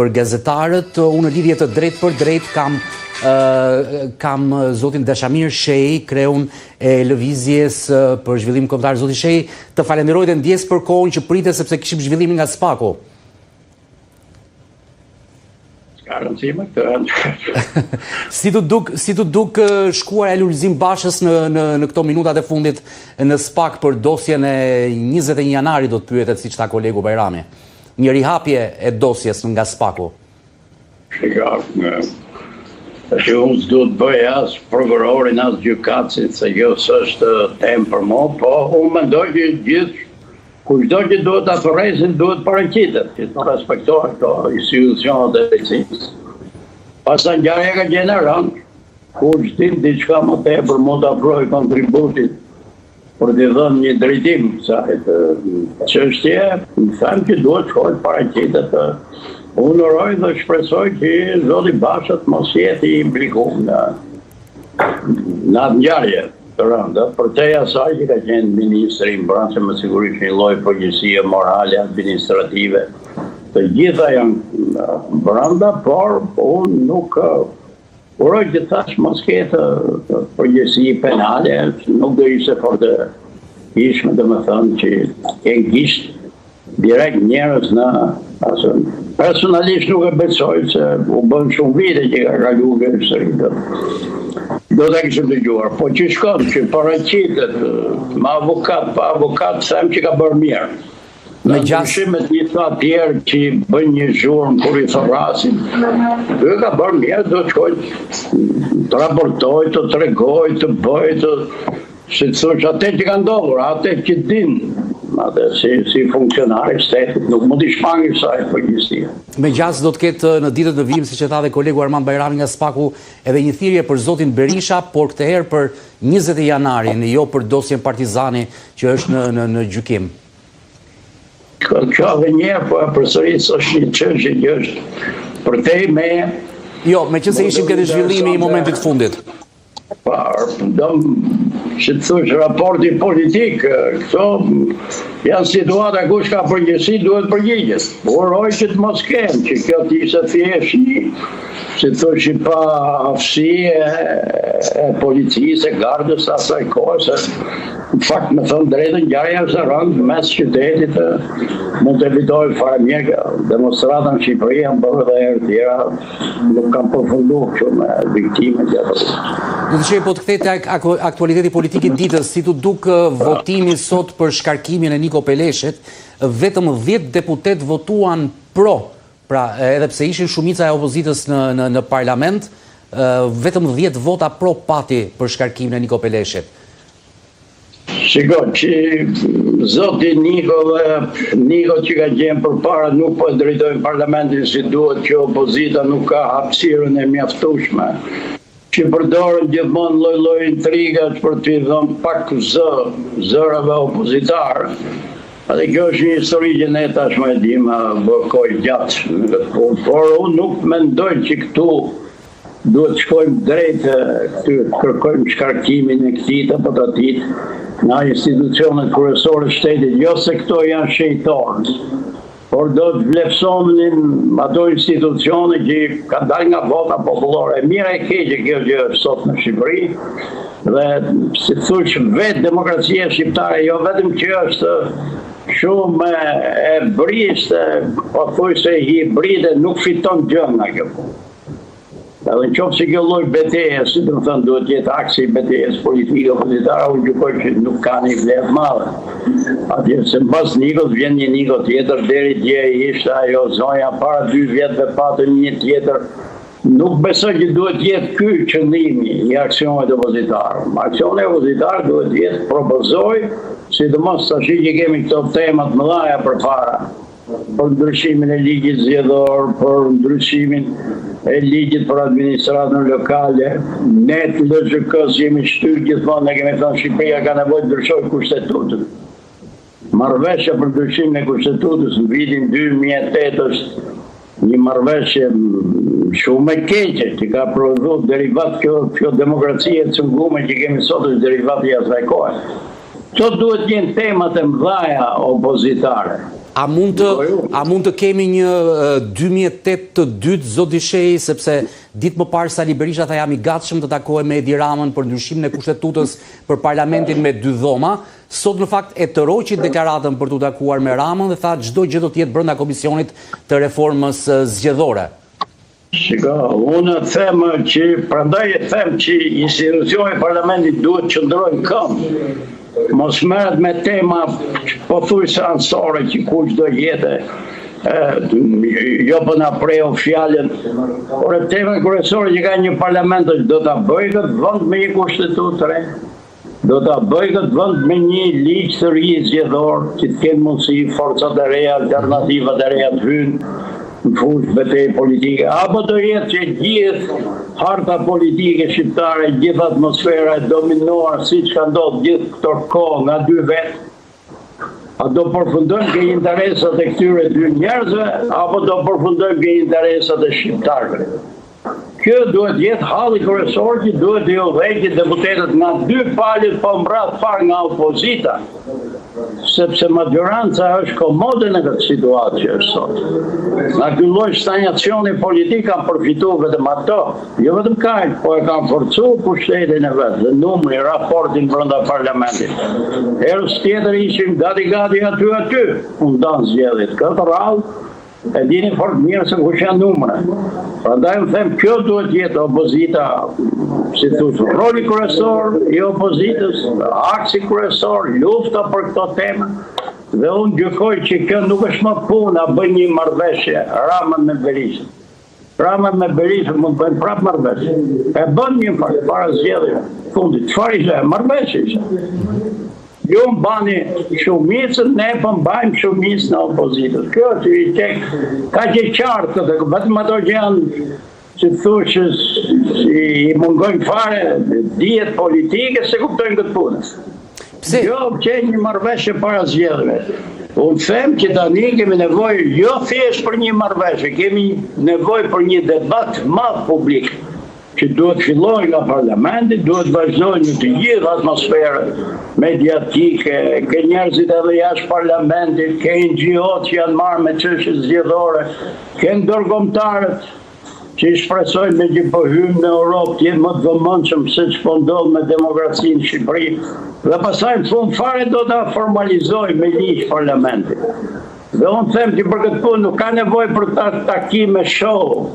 Për gazetarët, unë në lidhje të drejt për drejt kam zotin Dashamir Shehi, kreun e lëvizjes për zhvillim kombëtar. Zoti Shehi, të falenderoj dhe ndjes për kohën që pritet sepse kishim zhvillimin nga SPAK-u. Si të duk shkuar e Lulzim Bashës në këto minutat e fundit në SPAK për dosjen e 21 janari, do të pyetet siç tha kolegu Bajrami. Një rihapje e dosjes nga SPAK-u. Unë s'du të bëj as prokurorin, as gjykatësit, se kjo s'është temë për mo, po unë mendoj që gjithë kushdo që duhet të afërresin, duhet paraqitet, që të respektohet këto institucionet e drejtësisë. Pasa ngjarja ka qenë rënd, kur shtim diçka më tepër mund të afroj kontributit për të dhënë një drejtim kësaj çështje, them që duhet shkojë paraqitet. Unë uroj dhe shpresoj që zoti Basha të mos jetë i implikuar në atë ngjarje të rëndë, përtej asaj që ka qenë ministri i Brendshëm, me siguri një lloj përgjegjësie morale, administrative. Të gjitha janë brenda, por unë nuk uroj që tash mos ketë përgjegjësi penale, nuk do ishte fort e ishme, domethënë që e gisht direkt njerëz në personalisht nuk e besoj se u bën shumë vite që ka kaluar historitë. Do të kishim dëgjuar, po që shkon që paraqitet me avokat, pa avokat, them që ka bërë mirë. Në gjyshimet një të tjerë që bën një zhurmë kur i thorrasin, dhe ka bërë mirë, do të shkoj të raportoj, të tregoj, të bëj, si të thush, atë që ka ndodhur, atë që din, atë si funksionari shtetit, nuk mund t'i shmangi saj përgjithësia. Megjithëse do të ketë në ditët në vijim, siç e tha dhe kolegu Armand Bajrami nga SPAK-u, edhe një thirrje për zotin Berisha, por këtë herë për 20 janarin, jo për dosjen Partizani që është në gjykim. Kjo edhe një, po përsëris është një çështje që është përtej me... Jo, meqense ishim këtë zhvillimi i momentit fundit. Që të thush raporti politik, këto janë situata kush ka përgjegjësi duhet përgjigjet. Uroj që të mos kemë, që kjo t'ishte thjesht një, si të thush i pa aftësi e policisë, e gardës asaj kohë, se në fakt me thënë drejtën ngjarja është rënd mes qytetit, mund të evitoj fare mirë, demonstrata në Shqipëri janë bërë dhe herë tjera, nuk kam përfunduar kështu me viktime gjatë. Do të shej, po të kthejtë aktualiteti politik i ditës, si të duk votimi sot për shkarkimin e Niko Peleshit, vetëm 10 deputet votuan pro, pra edhe pse ishin shumica e opozitës në parlament, vetëm 10 vota pro pati për shkarkimin e Niko Peleshit. Shiko, që zoti Niko që ka qenë përpara nuk po drejtojnë parlamentin si duhet, që opozita nuk ka hapësirën e mjaftueshme, që përdorën gjithmonë lloj-lloj intrigash për t'i dhënë pak zërave opozitarë. Dhe kjo është një histori që ne tashmë e dim kohë gjatë. Por unë nuk mendoj që këtu duhet shkojmë drejt kërkojmë shkarkimin e këtij apo të atit nga institucionet kryesore të shtetit, jo se këto janë shejtorë, por do të vlerësonin ato institucione që ka dalë nga vota popullore. Mira e keqe kjo që është sot në Shqipëri, dhe si thush vetë demokracia shqiptare, jo vetëm që është shumë e brishtë, po thuj se hibride, nuk fiton gjë nga kjo punë. Edhe në qoftë se kjo lloj betejë, si do të thënë, duhet jetë aksi i betejës politike opozitare, unë gjykoj që nuk ka një vlerë madhe. Atje se mbas Nikos vjen një Niko tjetër, deri dje ishte ajo zonja para 2 vjetëve patën një tjetër. Nuk besoj që duhet jetë ky qëllimi i aksionit opozitar. Aksioni opozitar duhet jetë propozoj, sidomos tash që kemi këto temat mëdha përpara, për ndryshimin e ligjit zgjedhor, për ndryshimin e ligjit për administratën lokale. Ne të LXK-s jemi shtyrë gjithmonë, ne kemi thënë Shqipëria ka nevojë të ndryshojë kushtetutën. Marrëveshja për ndryshimin e kushtetutës në vitin 2008 është një marrëveshje shumë e keqe që ka prodhuar derivat kjo demokracie e cungume që kemi sot është derivati i asaj kohe. Këto duhet jenë temat e mëdha opozitare. A mund të kemi një 2008 të dytë, zot Dishej, sepse ditë më parë Sali Berisha tha jam i gatshëm të takohem me Edi Ramën për ndryshimin e kushtetutës për parlamentin me 2 dhoma. Sot në fakt e tërhoqi deklaratën për të takuar me Ramën dhe tha çdo gjë do të jetë brenda komisionit të reformës zgjedhore. Shiko, unë prandaj e them që institucioni i parlamentit duhet të qëndrojë këmbë. Mos merret me tema pothuajse ansore që kush do jetë. Jo po na preo fjalën. Por tema kryesore që ka një parlament do ta bëjë këtë vend me një kushtetutë të re. Do ta bëjë këtë vend me një ligj të ri zgjedhor, që të kenë mundësi forcat e reja, alternativat e reja të hyjnë në fushë betejë politike, apo do jetë që gjithë harta politike shqiptare, gjithë atmosfera e dominuar, siç ka ndodhur gjithë këto kohë nga 2 vetë, a do përfundojmë ke interesat e këtyre 2 njerëzve, apo do përfundojmë ke interesat e shqiptarëve. Kjo duhet jetë halli kryesor që duhet të udhëheqë deputetët nga 2 palët, po mbrat fare nga opozita, sepse maggioranza është komode në këtë situatë që është sot. Nga ky lloj stagnacioni politik kanë përfituar vetëm ato, jo vetëm kaq, po e kanë forcuar pushtetin e vet, dhe numri, raportin brenda parlamentit. Herës tjetër ishim gati aty, u ndan zgjedhjet. Këtë radhë e dini fort mirë se kush janë numrat. Prandaj u them kjo duhet jetë opozita, si thosh, roli kryesor i opozitës, aksi kryesor, lufta për këto tema. Dhe unë gjykoj që kjo nuk është më puna bëj një marrëveshje Ramën me Berishën. Ramën me Berishën mund bëjnë prapë marrëveshje. E bën një para zgjedhjeve. Fundit, çfarë ishte? Marrëveshje ishte. Jo më bani shumicën, ne po mbajmë shumicën në opozitës. Kjo që i tek, ka që qartë, vetëm ato që janë, që të thushës, i mungojnë fare, dijet politike, se kuptojnë këtë punës. Jo që një marrëveshje para zgjedhjeve. Unë them që tani kemi nevojë jo thjesht për një marrëveshje, kemi nevojë për një debat madh publik, që duhet filloj nga parlamenti, duhet vazhdoj në të gjithë atmosferën mediatike, ke njerëzit edhe jashtë parlamentit, ke NGO-t që janë marrë me çështje zgjedhore, ke ndërkombëtarët që i shpresojnë me që po hyjmë në Europë të jenë më të vëmendshëm se ç'po ndodh me demokracinë në Shqipëri, dhe pastaj në fund fare do ta formalizojë me ligj parlamenti. Dhe unë them që për këtë punë nuk ka nevojë për takime show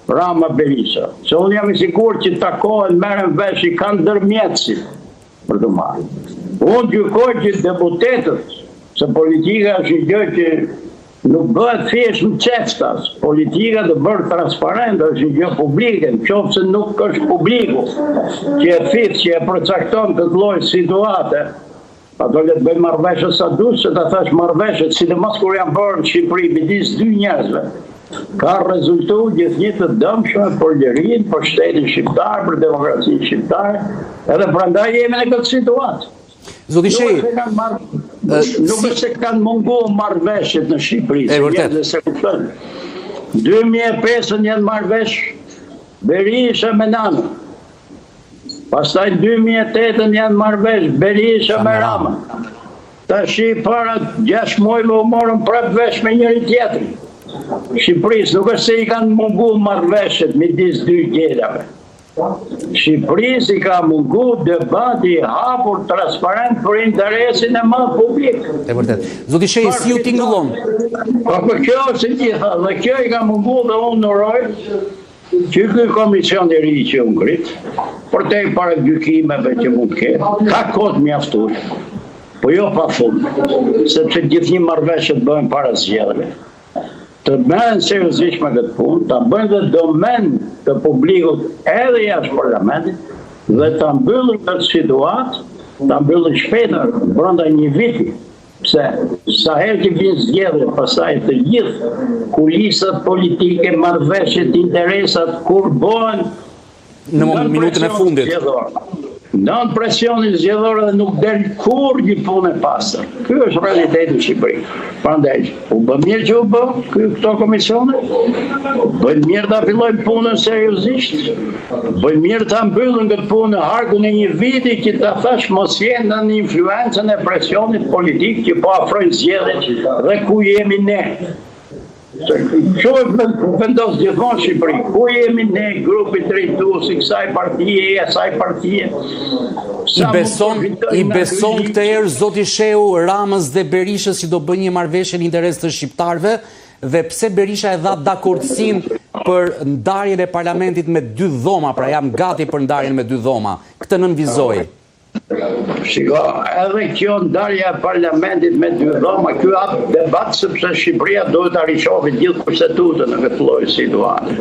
Rama Berisha, se unë jam i sigurt që takohen, merren vesh, i kanë ndërmjetësi për të marrë. Unë gjykoj që deputetët, se politika është një gjë që nuk bëhet thjesht në çeftas, politika do bëhet transparente, është një gjë publike, nëse nuk është publiku, që e thith, që e përcakton këtë lloj situate, ato le të bëjmë marrëveshje sa duhet, se ta thash marrëveshje, sidomos kur janë bërë në Shqipëri midis 2 njerëzve. Ka rezultuar gjithnjë të dëmshme për lirin, për shtetin shqiptar, për demokracinë shqiptare, edhe prandaj jemi në këtë situatë. Zoti Shej, nuk është se kanë munguar marrëveshjet në Shqipëri, se kuptojnë. 2005 janë marrëvesh Berisha me Nanën. Pastaj 2008 janë marrëvesh Berisha me Ramën. Tash para 6 muajve u morën prapë vesh me njëri tjetrin. Shqipërisë nuk është se i kanë mungu marrëveshjet midis 2 gjellave. Shqipërisë i ka mungu debati hapur, transparent për interesin e madh publik. E vërtet. Zoti Shej, si u tingëllon? Po kjo është e gjitha, dhe kjo i ka mungu dhe unë uroj që ky komisión i ri që u ngrit, përtej para gjykimeve që mund të ketë, ka kohë mjaftuar. Po jo pafund, sepse gjithnjë marrëveshjet bëhen para zgjedhjeve. Të merren seriozisht me këtë punë, ta bëjnë dhe domen të publikut edhe jashtë parlamentit, dhe ta mbyllin këtë situatë, ta mbyllin shpejtër brenda një viti. Pse sa herë që vjen zgjedhje, pastaj të gjithë kulisat politike, marrëveshjet, interesat kur bëhen në minutën e fundit. Nën presionin zgjedhor dhe nuk del kur një punë e pastër. Ky është realiteti në Shqipëri. Prandaj, u bë mirë që u bë këto komisione, bëjnë mirë ta fillojnë punën seriozisht, bëjnë mirë ta mbyllën këtë punë në harkun e një viti që ta thash mos jenë në influencën e presionit politik që po afrojnë zgjedhjet dhe ku jemi ne. Që vendos gjithmonë Shqipëri, ku jemi ne, grupi drejtues i kësaj partie, asaj partie. I beson këtë herë zoti Shehu Ramës dhe Berishës që do bëjnë një marrëveshje në interes të shqiptarëve, dhe pse Berisha e dha dakordsinë për ndarjen e parlamentit me 2 dhoma, pra jam gati për ndarjen me 2 dhoma. Këtë nënvizoi. Shiko, edhe kjo ndarja e parlamentit me 2 dhoma, kjo hap debat sepse Shqipëria duhet ta rishofi gjithë kushtetutën në këtë lloj situate.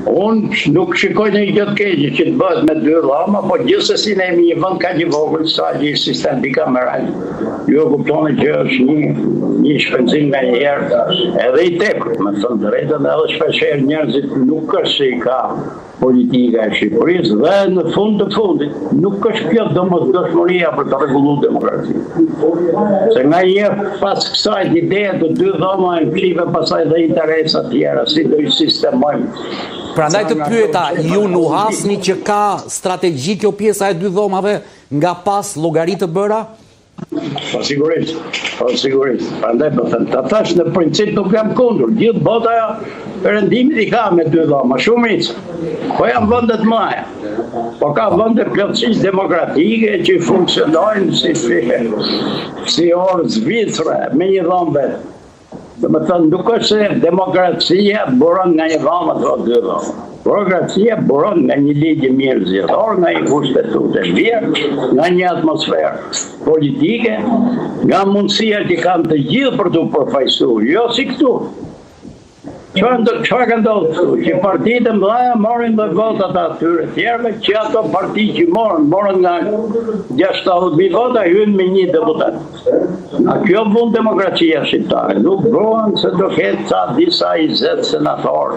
Unë nuk shikoj në gjë të keqe që të bëhet me 2 dhoma, po gjithsesi ne jemi një vend kaq i vogël sa një sistem bikameral. Ju kuptoni që është një shpenzim me njerë edhe i tepërt, me thënë drejtën, edhe shpeshherë njerëzit nuk është se i ka politika e Shqipërisë dhe në fund të fundit nuk është kjo domosdoshmëria për të rregulluar demokracinë. Se nga një pas kësaj ideja të 2 dhoma e mplive pasaj dhe interesa tjera, si do i sistemojmë. Prandaj të pyeta, ju nuk hasni që ka strategji kjo pjesa e 2 dhomave nga pas llogaritë të bëra? Po sigurisht. Prandaj po them, ta thash në princip nuk jam kundër. Gjithë bota perëndimit i ka me 2 dhoma, shumica. Po janë vende të mëdha. Po ka vende plotësisht demokratike që funksionojnë si orë zvitre me një dhomë vetë. Do të thënë, nuk është se demokracia buron nga një dhomë apo 2 dhoma. Demokracia buron nga një ligj mirë zgjedhor, nga një kushtetutë e mirë, nga një atmosferë politike, nga mundësia që kanë të gjithë për të përfaqësuar, jo si këtu. Çfarë ka ndodhur këtu? Që partitë e mëdha morën dhe votat atyre tjerëve, që ato parti që morën nga 60.000 vota hyn me 1 deputet. A kjo bën demokracia shqiptare? Nuk bëhen se do ketë ca disa 20 senatorë.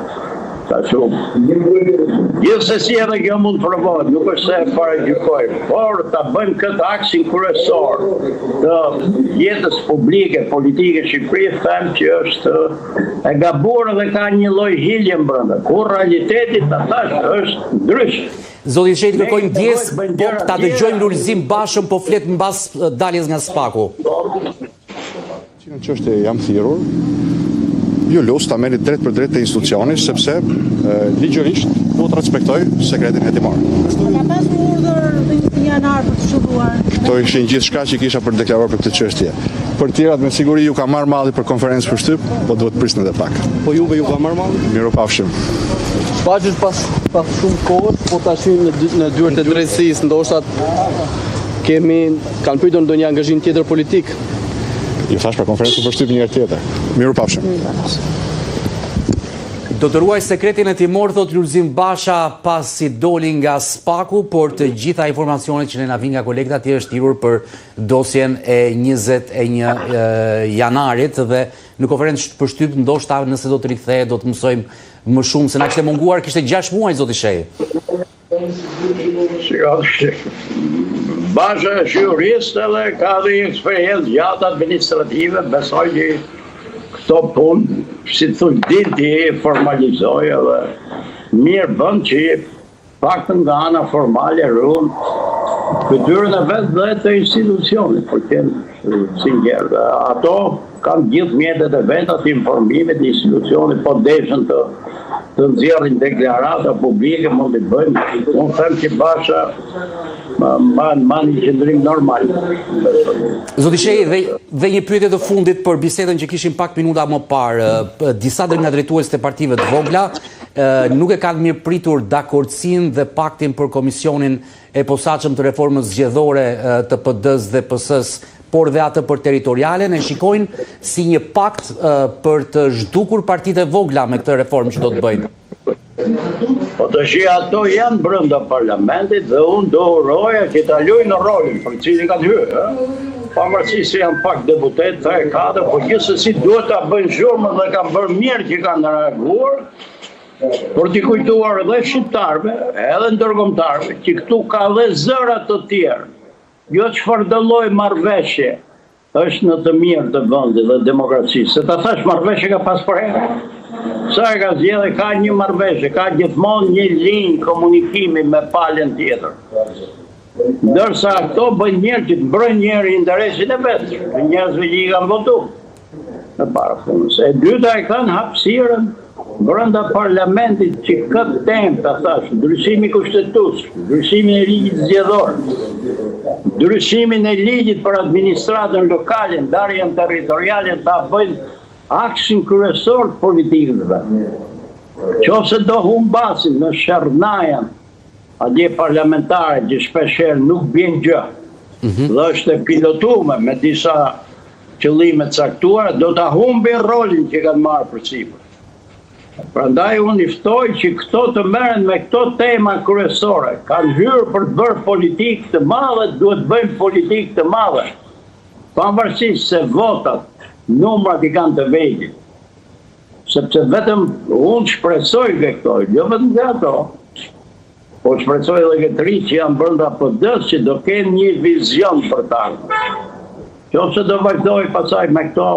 Gjithsesi edhe kjo mund të provohet, nuk është se e paragjykojmë, por ta bëjmë këtë aksin kryesor të jetës publike, politike Shqipërisë, them që është e gabuar dhe ka një lloj hilje brenda, kur realiteti ta thash është ndryshe. Zoti Shehi, kërkojmë djes, po ta dëgjojmë Lulzim Bashën po flet mbas daljes nga Spaku. Në çështje jam thirrur. Ju lutem ta merrni drejt për drejt të institucionit sepse ligjërisht duhet të respektoj sekretin hetimor. Ka pasur urdhër 21 janar për të shëruar. Këto ishin gjithçka që kisha për të deklaruar për këtë çështje. Për tjerat me siguri ju ka marrë malli për konferencë për shtyp, po duhet prisni edhe pak. Po ju ka marrë malli? Mirupafshim. Shfaqet pas shumë kohës, po tash në dyert e drejtësisë ndoshta kanë pritur ndonjë angazhim tjetër politik. Ju thash për konferencën për shtyp një herë tjetër. Mirupafshim. Do të ruaj sekretin e timor, thot Lulzim Basha pasi doli nga Spaku, por të gjitha informacionet që ne na vijnë nga kolegët atje është thirrur për dosjen e 21 janarit dhe në konferencë për shtyp ndoshta nëse do të rikthehet do të mësojmë më shumë se na kishte munguar, kishte 6 muaj zoti Shehi. Basha është jurist edhe ka dhe eksperiencë gjatë administrative, besoj që këto punë, si të thuj, ti formalizoj edhe mirë bën që paktën nga ana formale ruan fytyrën e vetë dhe të institucionit, për qenë sinqertë. Ato kanë gjithë mjetet e veta të informimit të institucionit, po deshën të nxjerrin deklarata publike, mund të bëjmë. Unë them që Basha man një qëndrim normal. Zoti Shehi, dhe një pyetje të fundit për bisedën që kishim pak minuta më parë. Disa nga drejtuesit e partive të vogla nuk e kanë mirëpritur dakordsinë dhe paktin për komisionin e posaçëm të reformës zgjedhore të PD-s dhe PS-s, por dhe atë për territorialen, e shikojnë si një pakt për të zhdukur partitë e vogla me këtë reformë që do të bëjnë. Po të shi ato janë brenda parlamentit dhe unë do uroja që ta luajnë rolin për cilin kanë hyrë. Pavarësisht se janë pak deputet, 3-4, po gjithsesi duhet ta bëjnë zhurmë dhe kanë bërë mirë që kanë reaguar Por t'i kujtuar edhe shqiptarve, edhe ndërkombëtarve, që këtu ka dhe zëra të tjerë. Jo çfarë do lloj marrëveshje është në të mirë të vendit dhe demokracisë. Se ta thash marrëveshje ka pas për herë. Sa e ka zgjedhë, ka një marrëveshje, ka gjithmonë një linjë komunikimi me palën tjetër. Ndërsa këto bëjnë njerë që të mbrojnë njerë interesin e vetë, njerëzve që i kanë votu. Në para fundës. E dyta e kanë hapësirën brenda parlamentit që këtë temë, ta thash, ndryshimi kushtetues, ndryshimin e ligjit zgjedhor, ndryshimin e ligjit për administratën lokale, ndarjen territoriale, ta bëjnë aksin kryesor të politikëve. Qofse do humbasin në Sharnajan, atje parlamentare që shpesher nuk bjen gjë, dhe është e pilotume me disa qëllime caktuara, do ta humbin rolin që kanë marrë për sipër. Prandaj unë i ftoj që këto të merren me këto tema kryesore, kanë hyrë për të bërë politikë të madhe, duhet bëjmë politikë të madhe, pavarësisht se votat, numrat i kanë të vegjël. Sepse vetëm unë shpresoj ke këto, jo vetëm nga ato, po shpresoj edhe ke tri që janë brenda PD-s që do kenë një vizion për ta. Qofse do vazhdoj pasaj me këto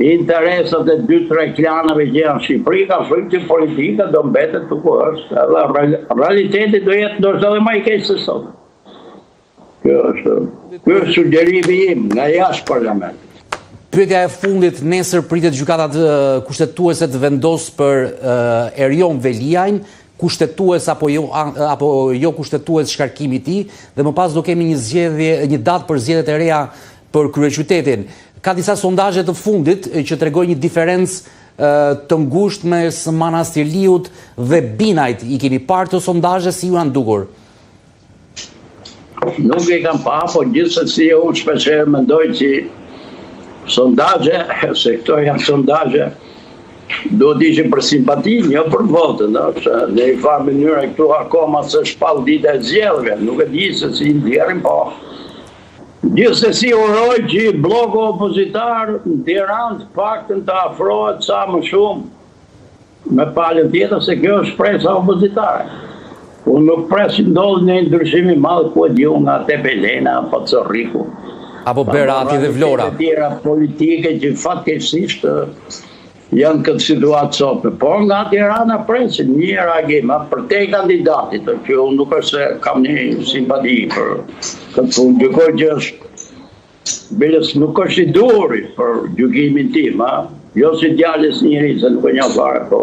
interesat e 2-3 klanave që janë në Shqipëri, ka frikë që politika do mbetet të ku është, edhe realiteti do jetë ndoshta edhe më i keq se sot. Kjo është sugjerimi im nga jashtë parlamentit. Pyetja e fundit, nesër pritet gjykatat kushtetuese të vendos për Erion Veliajn, kushtetues apo jo kushtetues shkarkimi i tij, dhe më pas do kemi një datë për zgjedhjet e reja për kryeqytetin. Ka disa sondazhe të fundit që tregojnë një diferencë të ngushtë mes Manastiliut dhe Binajt. I keni parë të sondazhe, si ju janë dukur? Nuk e kam pa, po gjithsesi unë shpeshherë mendoj që sondazhe, se këto janë sondazhe, do të ishin për simpati, jo për votën, në një farë mënyrë këtu akoma se shpall dita e zgjedhjeve, nuk e di se si ndjerin, po. Gjithsesi uroj që bloku opozitar në Tiranë të paktën të afrohet sa më shumë me palën tjetër, se kjo është shpresa opozitare. Unë nuk pres që ndodhë një ndryshim i madh ku e di unë nga Tepelena apo Corriku. Apo Berati dhe Vlora. Tjera politike që fatkeqësisht janë këtë situatë sotme. Po nga Tirana presin një reagim për te kandidatit, që unë nuk është se kam një simpati për këtë punë. Gjykoj që është, bilës nuk është i duri për gjykimin tim, jo si djalës njëri, se nuk e një fare, po.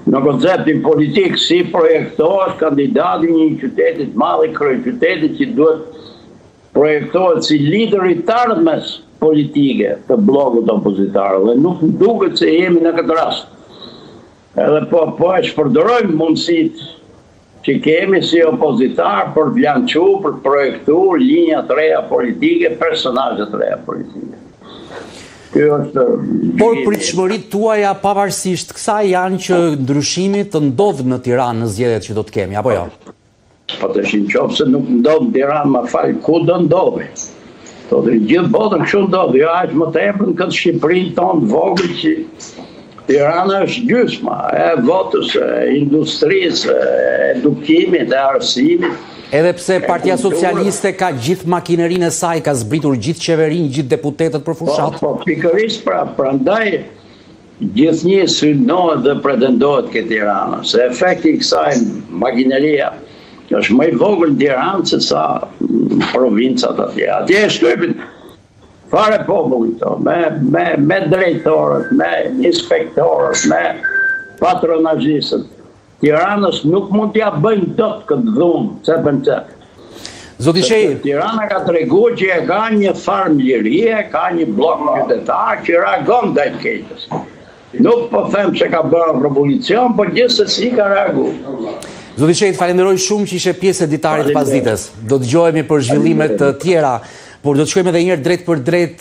Në konceptin politik, si projektohet kandidati një qytetit madhe, kryeqytetit që duhet projektohet si lider i tardhmes politike të blokut opozitar, dhe nuk duket se jemi në këtë rast. Edhe po e shpërdorojmë mundësit që kemi si opozitar për të lançu, për të projektuar linja të reja politike, personazhe të reja politike. Por pritshmëritë tuaja pavarësisht kësaj janë që ndryshimi të ndodhë në Tiranë në zgjedhjet që do të kemi, apo jo? Po të qofse nuk ndodhë në Tiranë, ma falë, ku do ndodhë? Gjithë botën kështu ndodhë, jo aq më tepër në këtë Shqipërinë tonë të vogël që Tirana është gjysma e votës, e industrisë, e edukimit, e arsimit. Edhe pse Partia Socialiste ka gjithë makinerinë e saj, ka zbritur gjithë qeverinë, gjithë deputetët për fushat. Po pikërisht prandaj gjithnjë synohet dhe pretendohet ke Tirana, se efekti i kësaj makineria është më i vogël në Tiranë se sa provincat atje. Atje e shtypin fare popullit, me drejtorët, me inspektorët, me patronazhistët. Tiranës nuk mund t'ja bëjnë dot këtë dhunë, cepën cep. Zoti Shej, Tirana ka treguar që e ka një farë mlirie, ka një blok qytetar që reagon ndaj keqes. Nuk po them se ka bërë revolucion, por gjithsesi ka reaguar. Zoti Shej, falenderoj shumë që ishe pjesë e ditarit pasdites. Do të dëgjohemi për zhvillimet të tjera, por do të shkojmë edhe një herë drejt për drejt